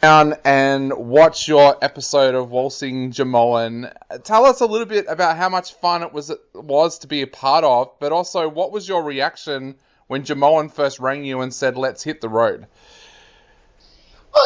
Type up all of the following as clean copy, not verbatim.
down and watch your episode of Waltzing Jimeoin. Tell us a little bit about how much fun it was to be a part of, but also what was your reaction when Jimeoin first rang you and said, "Let's hit the road"? Well,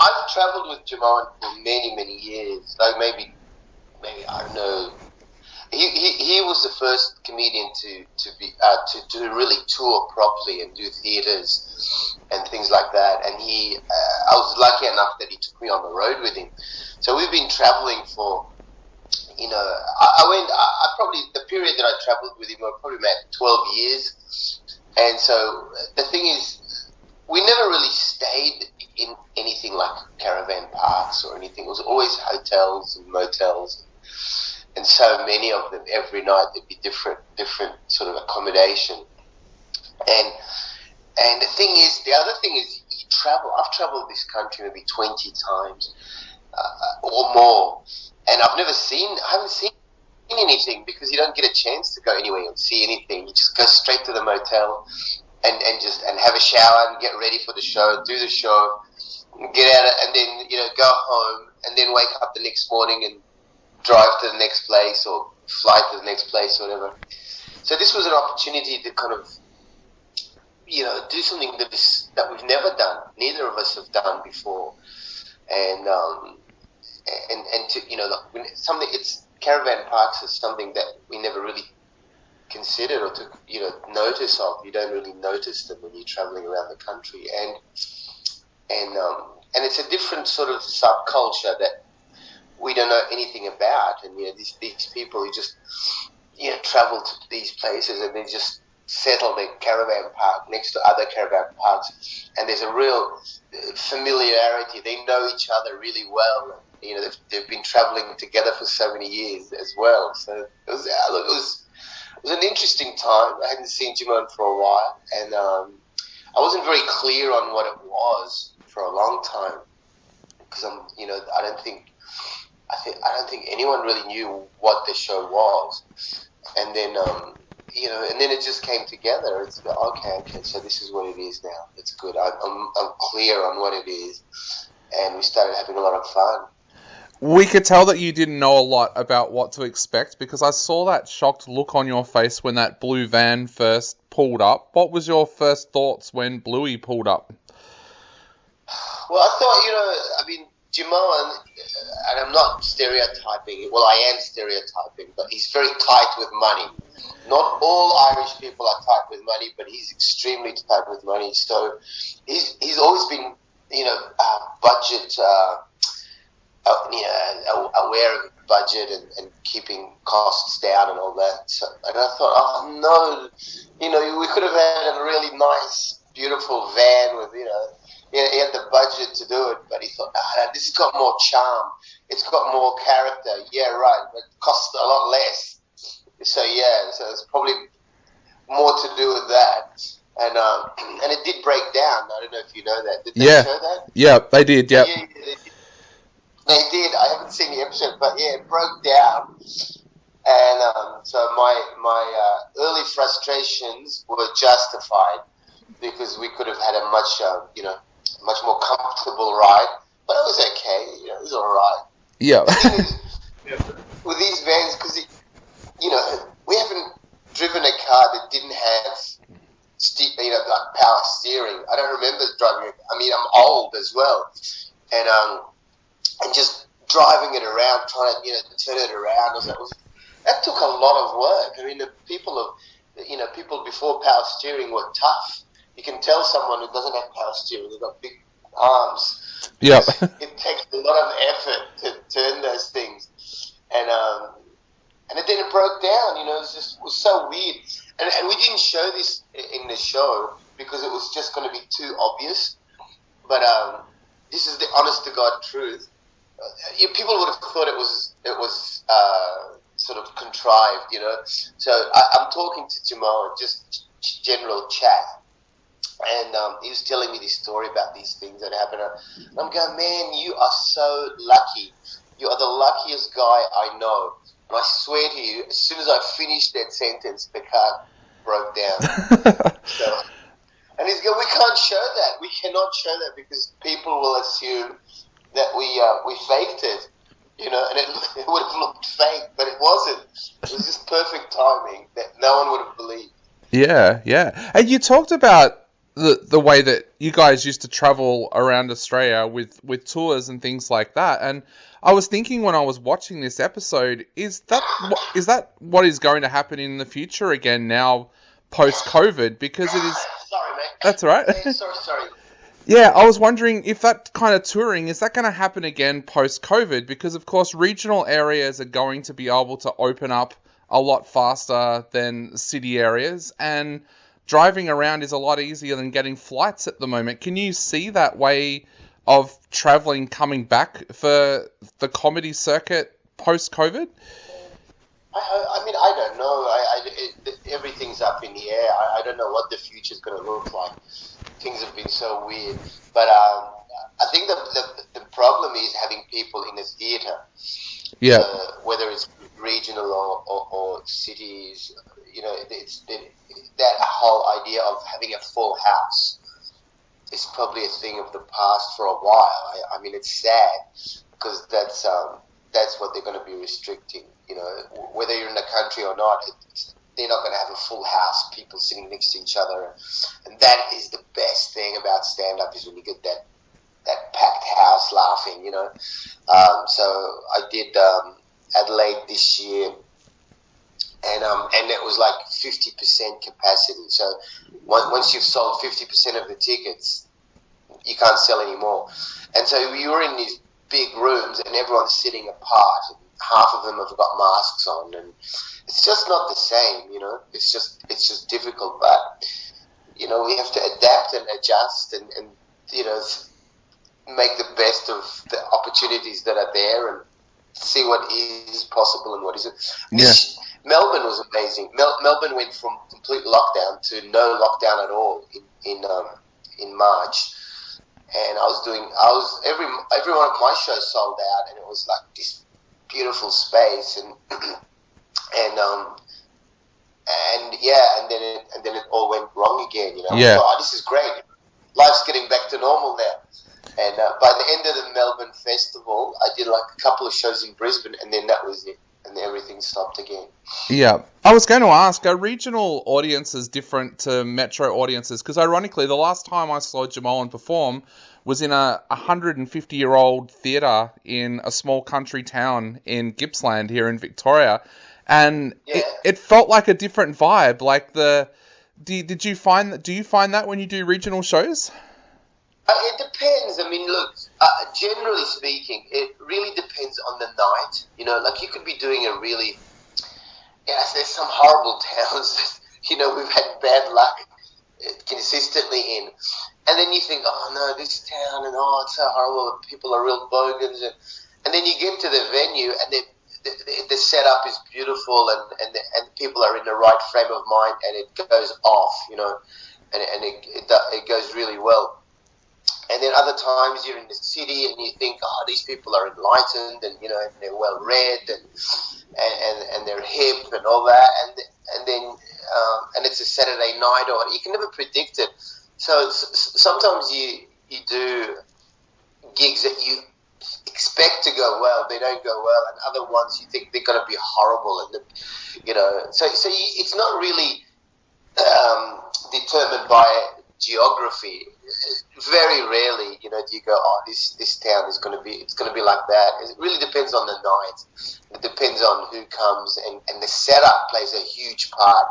I've travelled with Jimeoin for many, many years. Like maybe I don't know. He was the first comedian to really tour properly and do theatres and things like that. And I was lucky enough that he took me on the road with him. So we've been travelling for, I probably, the period that I travelled with him were probably about 12 years. And so the thing is, we never really stayed in anything like caravan parks or anything. It was always hotels and motels, and so many of them. Every night there'd be different sort of accommodation. And the other thing is, you travel. I've travelled this country maybe 20 times or more, and I haven't seen anything, because you don't get a chance to go anywhere and see anything. You just go straight to the motel and have a shower and get ready for the show, do the show, get out, and then go home, and then wake up the next morning and drive to the next place or fly to the next place or whatever. So this was an opportunity to kind of do something that we've never done. Neither of us have done before, and to something. It's caravan parks is something that we never really considered or took notice of. You don't really notice them when you're traveling around the country, and it's a different sort of subculture that we don't know anything about. And these people who just travel to these places, and they just settle their caravan park next to other caravan parks, and there's a real familiarity. They know each other really well. They've been traveling together for so many years as well. So it was an interesting time. I hadn't seen Jimeoin for a while, and I wasn't very clear on what it was for a long time, because I don't think anyone really knew what the show was. And then and then it just came together. It's okay, so this is what it is now. It's good. I'm clear on what it is, and we started having a lot of fun. We could tell that you didn't know a lot about what to expect, because I saw that shocked look on your face when that blue van first pulled up. What was your first thoughts when Bluey pulled up? Well, I thought, Jimeoin, and I'm not stereotyping. Well, I am stereotyping, but he's very tight with money. Not all Irish people are tight with money, but he's extremely tight with money. So he's always been, budget, aware of budget and keeping costs down and all that. So, and I thought, oh no, we could have had a really nice, beautiful van with, he had the budget to do it, but he thought, this has got more charm. It's got more character. Yeah, right, but it costs a lot less. So it's probably more to do with that. And it did break down. I don't know if you know that. Did they show that? Yeah, they did. Yeah. They did. I haven't seen the episode, but it broke down. And so my early frustrations were justified, because we could have had a much more comfortable ride. But it was okay. It was all right. Yeah. The thing is, with these vans, because we haven't driven a car that didn't have like power steering. I don't remember driving it. I mean, I'm old as well, and just driving it around, trying to turn it around, that took a lot of work. I mean, the people before power steering were tough. You can tell someone who doesn't have power steering, they've got big arms. Yeah. It takes a lot of effort to turn those things, and then it broke down. It was so weird, and we didn't show this in the show because it was just going to be too obvious. But this is the honest to God truth. People would have thought it was sort of contrived, So I'm talking to Jimeoin, just general chat, and he was telling me this story about these things that happen. And I'm going, man, you are so lucky. You are the luckiest guy I know. And I swear to you, as soon as I finished that sentence, the car broke down. So And he's going, we can't show that. We cannot show that because people will assume that we faked it, you know, and it would have looked fake, but it wasn't. It was just perfect timing that no one would have believed. Yeah, yeah. And you talked about the way that you guys used to travel around Australia with tours and things like that. And I was thinking when I was watching this episode, is that what is going to happen in the future again now post-COVID? Because it is... Sorry, mate. That's all right. Yeah, sorry. Yeah, I was wondering if that kind of touring, is that going to happen again post-COVID? Because, of course, regional areas are going to be able to open up a lot faster than city areas, and driving around is a lot easier than getting flights at the moment. Can you see that way of traveling coming back for the comedy circuit post-COVID? I mean, I don't know. Everything's up in the air. I don't know what the future's going to look like. Things have been so weird. But I think the problem is having people in a theatre. Yeah. Whether it's regional or cities, you know, it's that whole idea of having a full house is probably a thing of the past for a while. I mean, it's sad because that's what they're going to be restricting. You know, whether you're in the country or not, they're not going to have a full house, people sitting next to each other, and that is the best thing about stand-up is when you get that packed house laughing. You know, so I did Adelaide this year, and it was like 50% capacity. So once you've sold 50% of the tickets, you can't sell anymore. And so we were in these big rooms, and everyone's sitting apart. And half of them have got masks on, and it's just not the same. You know, it's just difficult. But you know, we have to adapt and adjust, and you know, make the best of the opportunities that are there, and see what is possible and what isn't. Yeah. Melbourne was amazing. Melbourne went from complete lockdown to no lockdown at all in March, and every one of my shows sold out, and it was like this beautiful space, and then it all went wrong again. You know, Yeah. I thought, this is great. Life's getting back to normal now. And by the end of the Melbourne Festival, I did like a couple of shows in Brisbane, and then that was it. And then everything stopped again. Yeah. I was going to ask, are regional audiences different to metro audiences? Because ironically, the last time I saw Jimeoin perform was in a 150-year-old theatre in a small country town in Gippsland here in Victoria. And Yeah. it felt like a different vibe. Like do you find that when you do regional shows? It depends. I mean, look, generally speaking, it really depends on the night. You know, like you could be doing a really, there's some horrible towns that, you know, we've had bad luck consistently in. And then you think, oh no, this town, and oh, it's so horrible, people are real bogans. And then you get to the venue, and the setup is beautiful, and people are in the right frame of mind, and it goes off, you know, and it goes really well. And then other times you're in the city and you think, oh, these people are enlightened, and you know, and they're well read, and they're hip and all that, and then it's a Saturday night, or you can never predict it. So sometimes you do gigs that you expect to go well, they don't go well, and other ones you think they're going to be horrible, and you know, so it's not really determined by geography. Very rarely, you know, do you go, oh, this town is going to be like that. It really depends on the night. It depends on who comes, and the setup plays a huge part.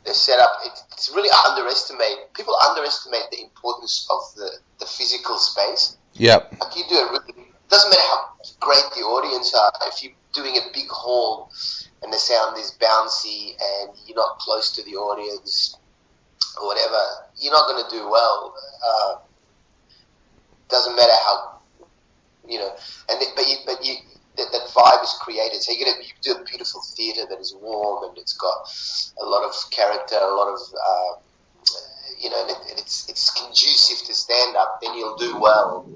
The setup, it's really underestimated. People underestimate the importance of the physical space. Yep. Like you do doesn't matter how great the audience are, if you're doing a big hall and the sound is bouncy and you're not close to the audience or whatever, you're not going to do well. Doesn't matter how, you know, that vibe is created. So you do a beautiful theatre that is warm and it's got a lot of character, a lot of, you know, and it's conducive to stand up. Then you'll do well,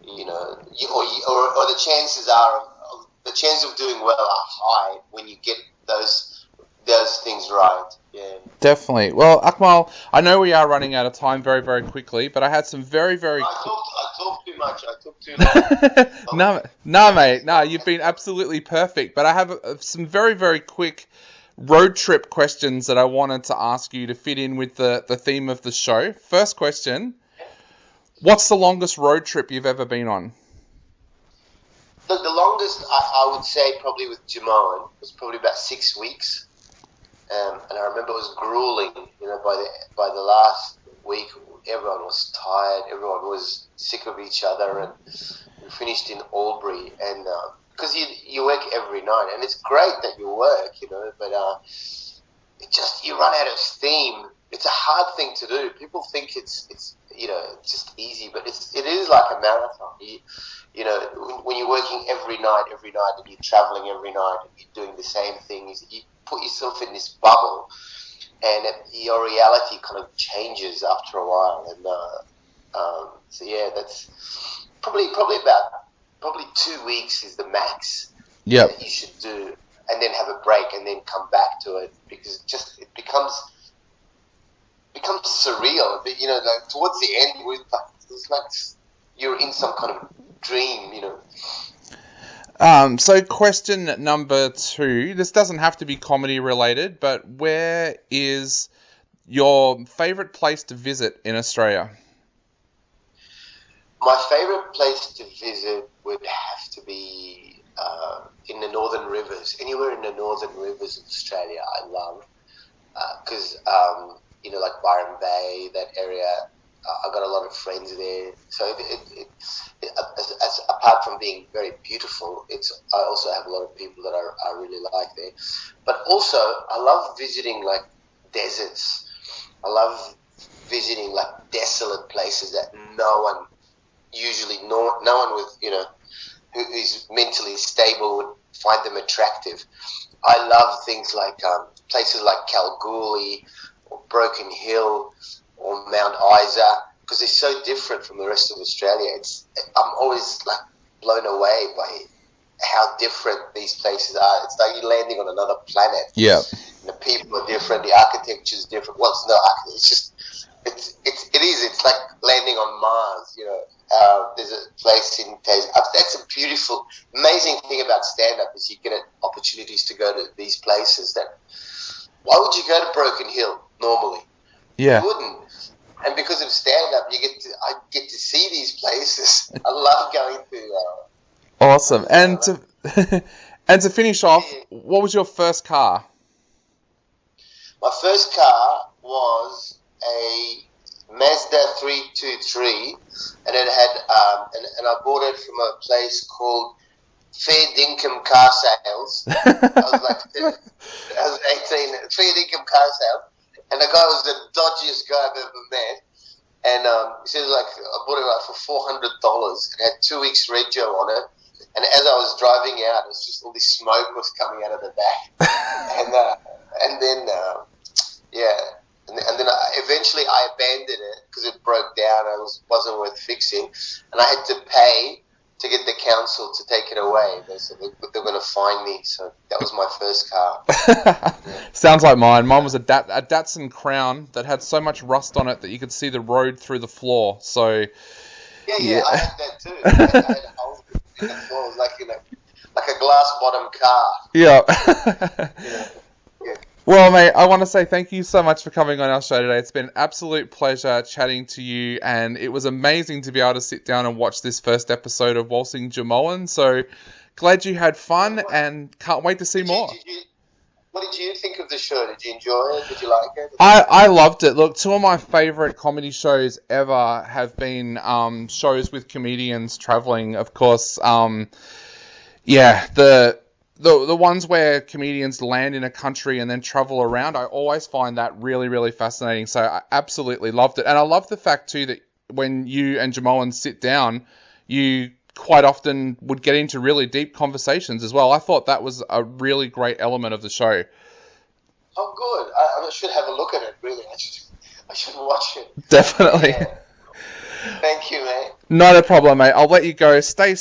you know, or the chances of doing well are high when you get the does things right. Yeah. Definitely. Well, Akmal, I know we are running out of time very, very quickly, but I had some very, very... I talk too much. I talk too long. No, mate. No, you've been absolutely perfect. But I have some very, very quick road trip questions that I wanted to ask you to fit in with the theme of the show. First question, what's the longest road trip you've ever been on? Look, the longest I would say probably with Jimeoin was probably about 6 weeks. And I remember it was grueling, by the last week, everyone was tired, everyone was sick of each other, and we finished in Albury, and because you work every night, and it's great that you work, but you run out of steam. It's a hard thing to do. People think it's just easy, but it is like a marathon. When you're working every night, and you're traveling every night, and you're doing the same thing, you put yourself in this bubble, and your reality kind of changes after a while. And that's probably 2 weeks is the max. Yep. That you should do, and then have a break, and then come back to it, because it becomes surreal. But, like towards the end, it's like you're in some kind of dream, So question number 2, this doesn't have to be comedy related, but where is your favourite place to visit in Australia? My favourite place to visit would have to be in the Northern Rivers. Anywhere in the Northern Rivers of Australia I love, because, like Byron Bay, that area, I got a lot of friends there. So apart from being very beautiful, I also have a lot of people that I really like there. But also, I love visiting like deserts. I love visiting like desolate places that no one with who is mentally stable would find them attractive. I love things like places like Kalgoorlie or Broken Hill or Mount Isa, because they're so different from the rest of Australia. I'm always like blown away by how different these places are. It's like you're landing on another planet. Yeah. And the people are different, the architecture is different. Well, it's not. It's just it's like landing on Mars. There's a place in Tasmania. That's a beautiful, amazing thing about stand-up is you get opportunities to go to these places that. Why would you go to Broken Hill normally? Yeah. You wouldn't. And because of stand-up, I get to see these places. I love going to. Awesome. And to finish off, what was your first car? My first car was a Mazda 323, and it had and I bought it from a place called Fair Dinkum Car Sales. I was 18. Fair Dinkum Car Sales. And the guy was the dodgiest guy I've ever met. And he said, I bought it for $400. It had 2 weeks rego on it. And as I was driving out, it was just all this smoke was coming out of the back. And then eventually I abandoned it because it broke down. It wasn't worth fixing. And I had to pay to get the council to take it away. They said they're going to fine me. So that was my first car. Sounds like mine. Mine was a Datsun Crown that had so much rust on it that you could see the road through the floor. So yeah. I had that too. I had holes in the floor. It was like a glass bottom car. Yeah. Well, mate, I want to say thank you so much for coming on our show today. It's been an absolute pleasure chatting to you, and it was amazing to be able to sit down and watch this first episode of Waltzing Jimeoin. So glad you had fun, and can't wait to see more. What did you think of the show? Did you enjoy it? Did you like it? I loved it. Look, 2 of my favourite comedy shows ever have been shows with comedians travelling. Of course, the ones where comedians land in a country and then travel around, I always find that really, really fascinating. So I absolutely loved it. And I love the fact, too, that when you and Jimeoin sit down, you quite often would get into really deep conversations as well. I thought that was a really great element of the show. Oh, good. I should have a look at it, really. I should watch it. Definitely. Yeah. Thank you, mate. Not a problem, mate. I'll let you go. Stay